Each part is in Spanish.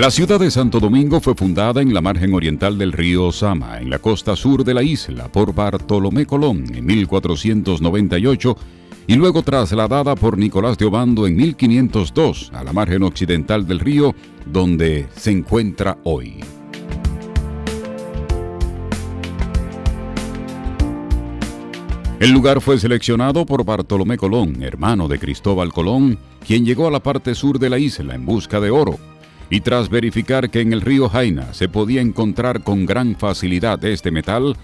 La ciudad de Santo Domingo fue fundada en la margen oriental del río Osama, en la costa sur de la isla, por Bartolomé Colón en 1498 y luego trasladada por Nicolás de Obando en 1502 a la margen occidental del río, donde se encuentra hoy. El lugar fue seleccionado por Bartolomé Colón, hermano de Cristóbal Colón, quien llegó a la parte sur de la isla en busca de oro. Y tras verificar que en el río Jaina se podía encontrar con gran facilidad este metal,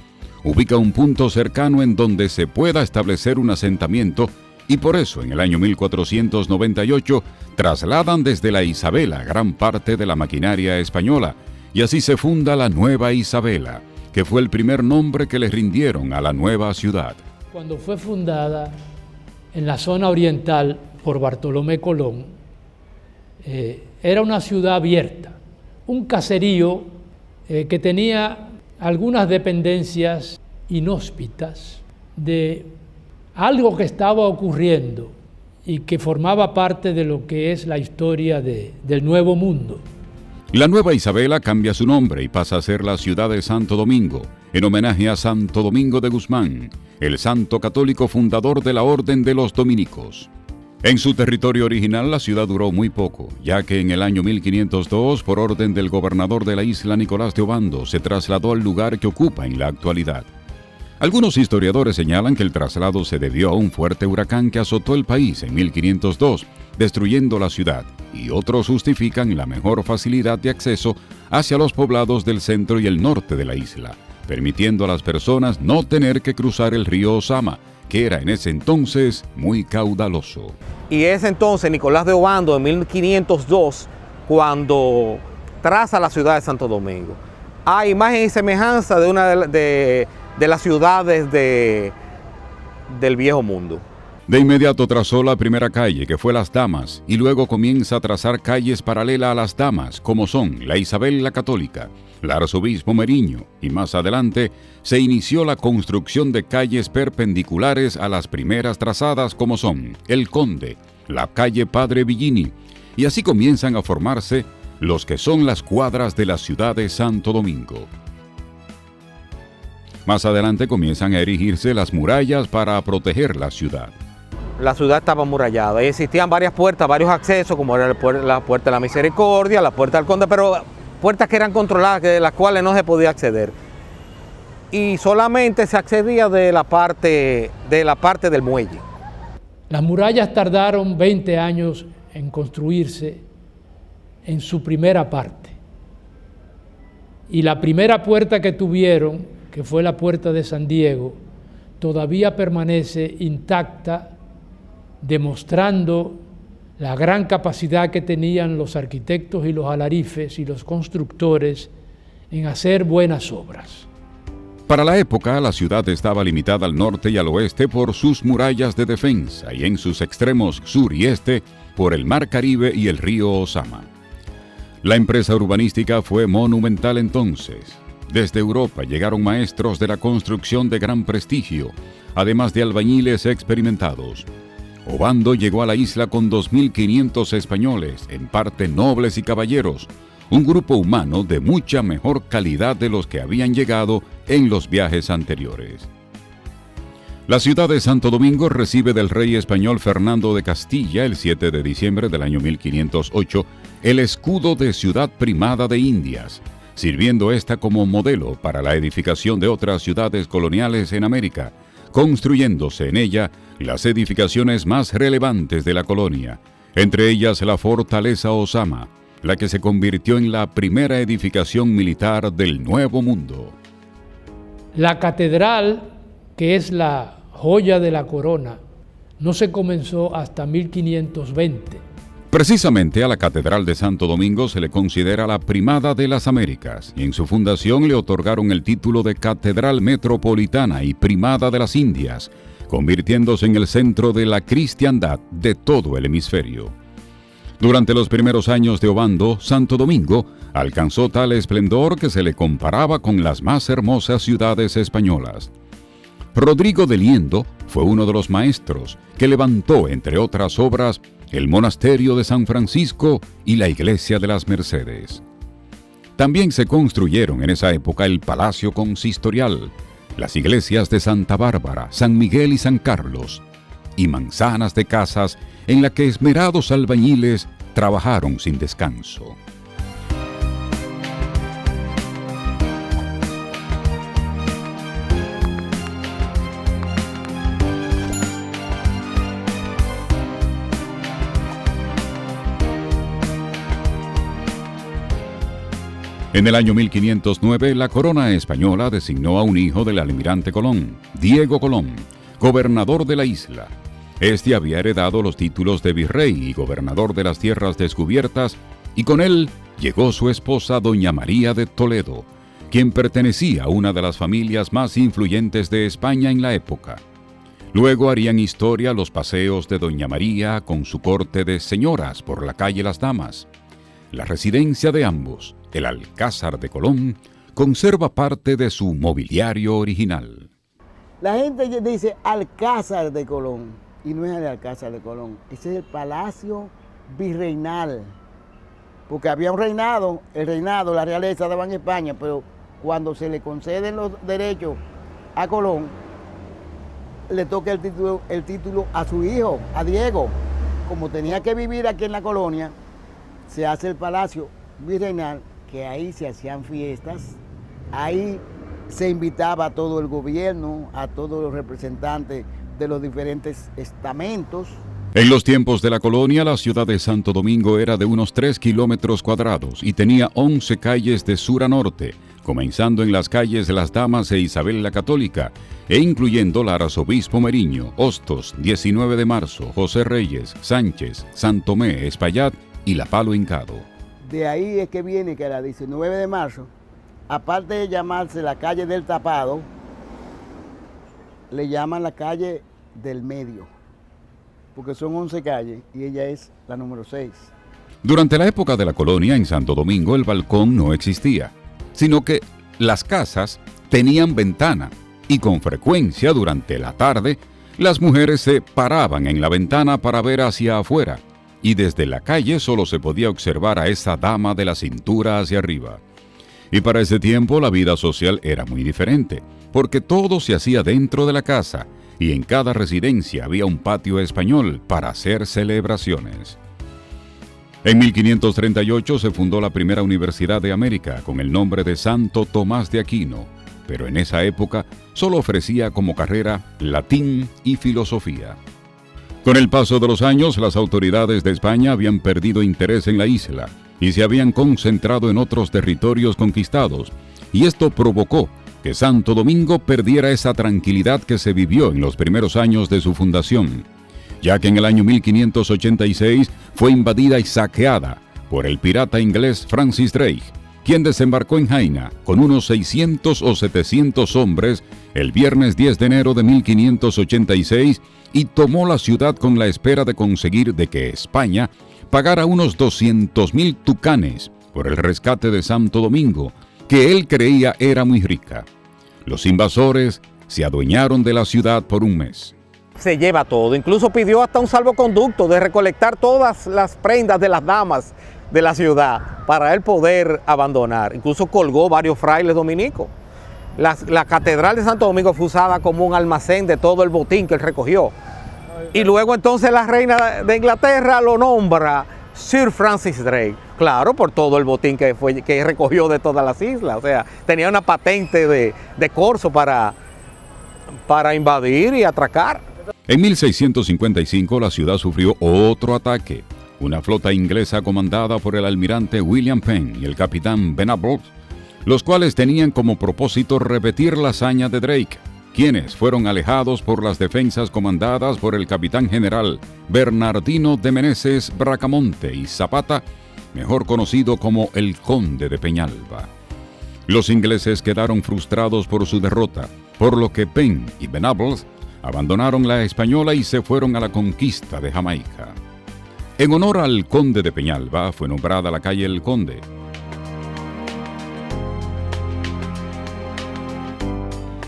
ubica un punto cercano en donde se pueda establecer un asentamiento y por eso en el año 1498 trasladan desde la Isabela gran parte de la maquinaria española y así se funda la Nueva Isabela, que fue el primer nombre que le rindieron a la nueva ciudad. Cuando fue fundada en la zona oriental por Bartolomé Colón, era una ciudad abierta, un caserío que tenía algunas dependencias inhóspitas de algo que estaba ocurriendo y que formaba parte de lo que es la historia del Nuevo Mundo. La Nueva Isabela cambia su nombre y pasa a ser la ciudad de Santo Domingo, en homenaje a Santo Domingo de Guzmán, el santo católico fundador de la Orden de los Dominicos. En su territorio original la ciudad duró muy poco, ya que en el año 1502, por orden del gobernador de la isla Nicolás de Obando, se trasladó al lugar que ocupa en la actualidad. Algunos historiadores señalan que el traslado se debió a un fuerte huracán que azotó el país en 1502, destruyendo la ciudad, y otros justifican la mejor facilidad de acceso hacia los poblados del centro y el norte de la isla, permitiendo a las personas no tener que cruzar el río Osama, que era en ese entonces muy caudaloso. Y es entonces Nicolás de Obando en 1502 cuando traza la ciudad de Santo Domingo. A imagen y semejanza de una de las ciudades del Viejo Mundo. De inmediato trazó la primera calle, que fue Las Damas, y luego comienza a trazar calles paralelas a Las Damas, como son la Isabel la Católica, el Arzobispo Meriño, y más adelante se inició la construcción de calles perpendiculares a las primeras trazadas, como son el Conde, la calle Padre Villini, y así comienzan a formarse los que son las cuadras de la ciudad de Santo Domingo. Más adelante comienzan a erigirse las murallas para proteger la ciudad. La ciudad estaba amurallada y existían varias puertas, varios accesos, como era la puerta de la Misericordia, la puerta del Conde, pero puertas que eran controladas, de las cuales no se podía acceder. Y solamente se accedía de la parte del muelle. Las murallas tardaron 20 años en construirse en su primera parte. Y la primera puerta que tuvieron, que fue la puerta de San Diego, todavía permanece intacta, demostrando la gran capacidad que tenían los arquitectos y los alarifes y los constructores en hacer buenas obras. Para la época, la ciudad estaba limitada al norte y al oeste por sus murallas de defensa y en sus extremos sur y este por el Mar Caribe y el río Osama. La empresa urbanística fue monumental entonces. Desde Europa llegaron maestros de la construcción de gran prestigio, además de albañiles experimentados. Obando llegó a la isla con 2.500 españoles, en parte nobles y caballeros, un grupo humano de mucha mejor calidad de los que habían llegado en los viajes anteriores. La ciudad de Santo Domingo recibe del rey español Fernando de Castilla el 7 de diciembre del año 1508 el escudo de Ciudad Primada de Indias, sirviendo esta como modelo para la edificación de otras ciudades coloniales en América, construyéndose en ella las edificaciones más relevantes de la colonia, entre ellas la Fortaleza Osama, la que se convirtió en la primera edificación militar del Nuevo Mundo. La catedral, que es la joya de la corona, no se comenzó hasta 1520. Precisamente a la Catedral de Santo Domingo se le considera la primada de las Américas y en su fundación le otorgaron el título de Catedral Metropolitana y Primada de las Indias, convirtiéndose en el centro de la cristiandad de todo el hemisferio. Durante los primeros años de Obando, Santo Domingo alcanzó tal esplendor que se le comparaba con las más hermosas ciudades españolas. Rodrigo de Liendo fue uno de los maestros que levantó, entre otras obras, el monasterio de San Francisco y la iglesia de las Mercedes. También se construyeron en esa época el Palacio Consistorial, las iglesias de Santa Bárbara, San Miguel y San Carlos, y manzanas de casas en las que esmerados albañiles trabajaron sin descanso. En el año 1509, la corona española designó a un hijo del almirante Colón, Diego Colón, gobernador de la isla. Este había heredado los títulos de virrey y gobernador de las tierras descubiertas, y con él llegó su esposa doña María de Toledo, quien pertenecía a una de las familias más influyentes de España en la época. Luego harían historia los paseos de doña María con su corte de señoras por la calle Las Damas. La residencia de ambos, el Alcázar de Colón, conserva parte de su mobiliario original. La gente dice Alcázar de Colón, y no es el Alcázar de Colón, ese es el Palacio Virreinal, porque había un reinado, el reinado, la realeza estaba en España, pero cuando se le conceden los derechos a Colón, le toca el título a su hijo, a Diego. Como tenía que vivir aquí en la colonia, se hace el Palacio Virreinal, que ahí se hacían fiestas, ahí se invitaba a todo el gobierno, a todos los representantes de los diferentes estamentos. En los tiempos de la colonia, la ciudad de Santo Domingo era de unos 3 kilómetros cuadrados y tenía 11 calles de sur a norte, comenzando en las calles de Las Damas e Isabel la Católica, e incluyendo la Arzobispo Meriño, Hostos, 19 de marzo, José Reyes, Sánchez, Santomé, Espaillat y La Palo Hincado. De ahí es que viene que la 19 de marzo, aparte de llamarse la calle del Tapado, le llaman la calle del Medio, porque son 11 calles y ella es la número 6. Durante la época de la colonia en Santo Domingo el balcón no existía, sino que las casas tenían ventana y con frecuencia durante la tarde las mujeres se paraban en la ventana para ver hacia afuera y desde la calle solo se podía observar a esa dama de la cintura hacia arriba. Y para ese tiempo la vida social era muy diferente, porque todo se hacía dentro de la casa y en cada residencia había un patio español para hacer celebraciones. En 1538 se fundó la primera universidad de América con el nombre de Santo Tomás de Aquino, pero en esa época solo ofrecía como carrera latín y filosofía. Con el paso de los años, las autoridades de España habían perdido interés en la isla y se habían concentrado en otros territorios conquistados, y esto provocó que Santo Domingo perdiera esa tranquilidad que se vivió en los primeros años de su fundación, ya que en el año 1586 fue invadida y saqueada por el pirata inglés Francis Drake, quien desembarcó en Jaina con unos 600 o 700 hombres el viernes 10 de enero de 1586 y tomó la ciudad con la espera de conseguir de que España pagara unos 200,000 tucanes por el rescate de Santo Domingo, que él creía era muy rica. Los invasores se adueñaron de la ciudad por un mes. Se lleva todo, incluso pidió hasta un salvoconducto de recolectar todas las prendas de las damas de la ciudad para él poder abandonar. Incluso colgó varios frailes dominicos. La catedral de Santo Domingo fue usada como un almacén de todo el botín que él recogió. Y luego entonces la reina de Inglaterra lo nombra Sir Francis Drake, claro, por todo el botín que recogió de todas las islas. O sea, tenía una patente de corso para invadir y atracar. En 1655 la ciudad sufrió otro ataque. Una flota inglesa comandada por el almirante William Penn y el capitán Venables, los cuales tenían como propósito repetir la hazaña de Drake, quienes fueron alejados por las defensas comandadas por el capitán general Bernardino de Meneses Bracamonte y Zapata, mejor conocido como el Conde de Peñalba. Los ingleses quedaron frustrados por su derrota, por lo que Penn y Venables abandonaron la Española y se fueron a la conquista de Jamaica. En honor al Conde de Peñalba fue nombrada la calle El Conde.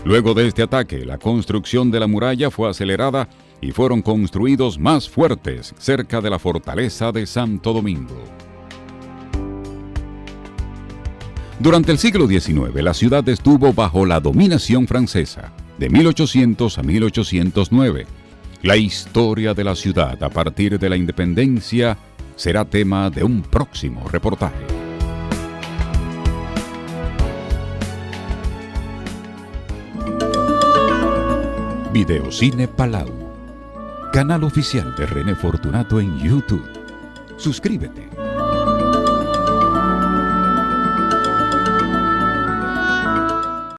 Luego de este ataque, la construcción de la muralla fue acelerada y fueron construidos más fuertes cerca de la fortaleza de Santo Domingo. Durante el siglo XIX, la ciudad estuvo bajo la dominación francesa, de 1800 a 1809. La historia de la ciudad a partir de la independencia será tema de un próximo reportaje. Videocine Palau, canal oficial de René Fortunato en YouTube. Suscríbete.